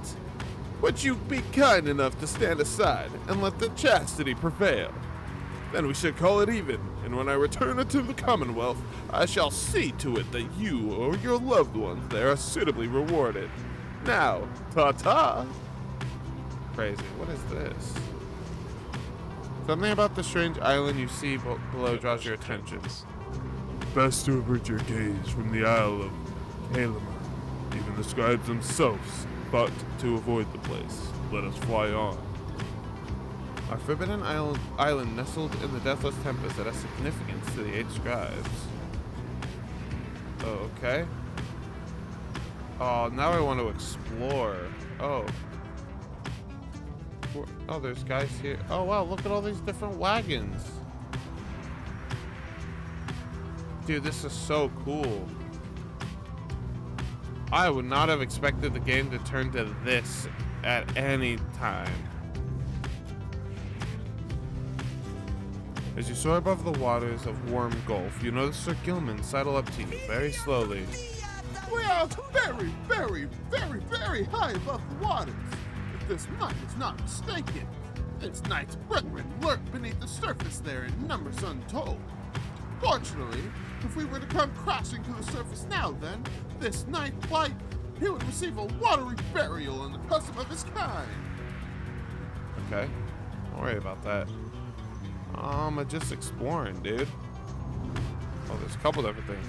would you be kind enough to stand aside and let the chastity prevail? Then we should call it even, and when I return into the Commonwealth, I shall see to it that you or your loved ones there are suitably rewarded. Now, ta-ta! Crazy. What is this? Something about the strange island you see below draws your attention. Best to avert your gaze from the Isle of Calama. Even the scribes themselves thought to avoid the place. Let us fly on. A forbidden island nestled in the Deathless Tempest that has significance to the 8 scribes. Oh, okay. Oh, now I want to explore. Oh. Oh, there's guys here. Oh, wow, look at all these different wagons. Dude, this is so cool. I would not have expected the game to turn to this at any time. As you soar above the waters of Worm Gulf, you notice Sir Gilman sidle up to you very slowly. We are very, very, very, very high above the waters. If this knight is not mistaken, this knight's brethren lurk beneath the surface there in numbers untold. Fortunately, if we were to come crashing to the surface now, then, this knight, why, he would receive a watery burial in the custom of his kind. Okay, don't worry about that. I'm just exploring, dude. Oh, there's a couple different things.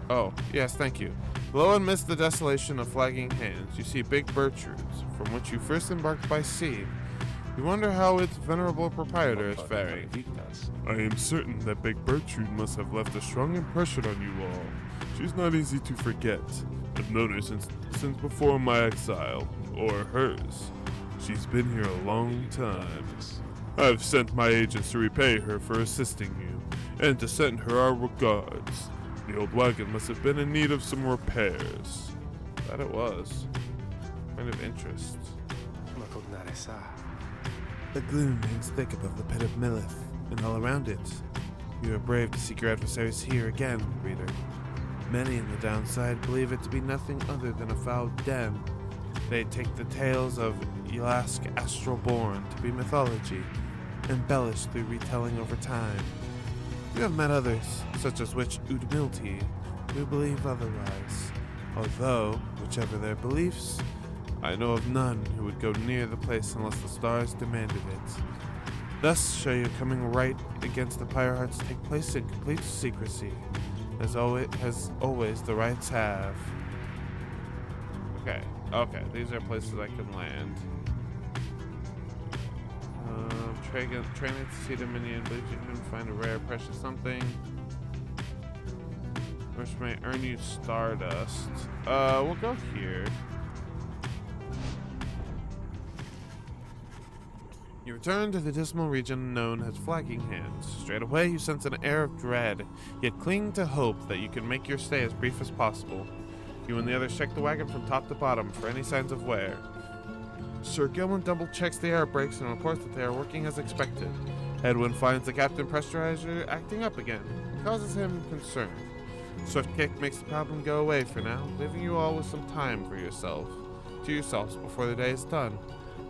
Oh, yes, thank you. Below amidst the desolation of flagging hands, you see big birch roots, from which you first embarked by sea. You wonder how its venerable proprietor is faring. I am certain that Big Bertrude must have left a strong impression on you all. She's not easy to forget. I've known her since before my exile, or hers. She's been here a long time. I've sent my agents to repay her for assisting you, and to send her our regards. The old wagon must have been in need of some repairs. That it was. Kind of interest. The gloom hangs thick above the pit of Millith, and all around it. You are brave to seek your adversaries here again, reader. Many in the downside believe it to be nothing other than a foul den. They take the tales of Elask Astralborn to be mythology, embellished through retelling over time. You have met others, such as Witch Udmilti, who believe otherwise, although, whichever their beliefs, I know of none who would go near the place unless the stars demanded it. Thus shall your coming right against the Pyre hearts take place in complete secrecy, as always the rights have. Okay, these are places I can land. Training to see Dominion, believe you can find a rare, precious something, which may earn you Stardust. We'll go here. You return to the dismal region known as Flagging Hands. Straight away, you sense an air of dread, yet cling to hope that you can make your stay as brief as possible. You and the others check the wagon from top to bottom for any signs of wear. Sir Gilman double-checks the air brakes and reports that they are working as expected. Edwin finds the captain pressurizer acting up again. It causes him concern. Swift Kick makes the problem go away for now, leaving you all with some time for yourselves before the day is done.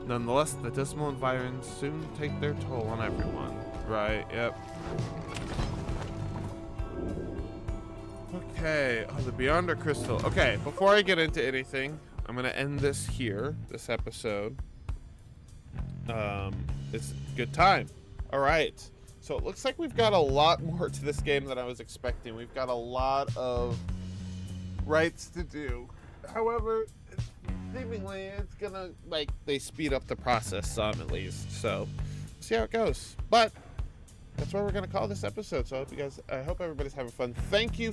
Nonetheless, the dismal environs soon take their toll on everyone. Right, yep. Okay, oh, the Beyonder Crystal. Okay, before I get into anything, I'm gonna end this here, this episode. It's good time. All right, so it looks like we've got a lot more to this game than I was expecting. We've got a lot of rites to do. However, seemingly it's gonna, like, they speed up the process some at least. So, see how it goes. But that's what we're gonna call this episode. So I hope everybody's having fun. Thank you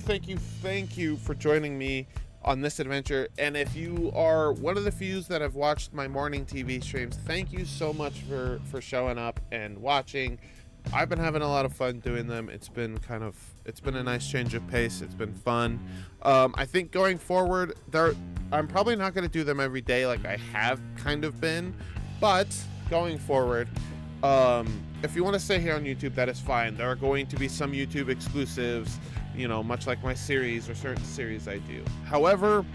for joining me on this adventure. And if you are one of the few that have watched my morning TV streams, thank you so much for showing up and watching. I've been having a lot of fun doing them. It's been a nice change of pace. It's been fun. I think going forward, I'm probably not going to do them every day like I have kind of been, but going forward, if you want to stay here on YouTube, that is fine. There are going to be some YouTube exclusives you know, much like my series or certain series I do. However,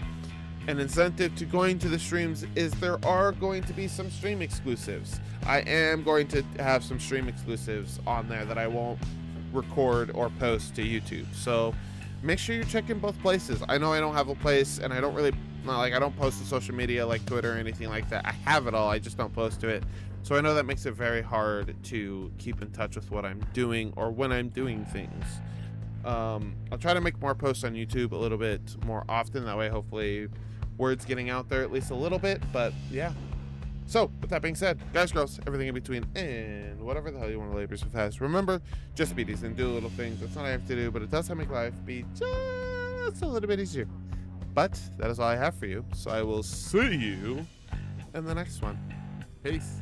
an incentive to going to the streams is there are going to be some stream exclusives. I am going to have some stream exclusives on there that I won't record or post to YouTube. So make sure you're checking both places. I know I don't have a place, and I don't really, I don't post to social media like Twitter or anything like that. I have it all, I just don't post to it. So I know that makes it very hard to keep in touch with what I'm doing or when I'm doing things. I'll try to make more posts on YouTube a little bit more often. That way, hopefully, word's getting out there at least a little bit. But yeah. So with that being said, guys, girls, everything in between, and whatever the hell you want to labor so fast, remember, just be decent, do little things. That's not what I have to do, but it does make life be just a little bit easier. But that is all I have for you. So I will see you in the next one. Peace.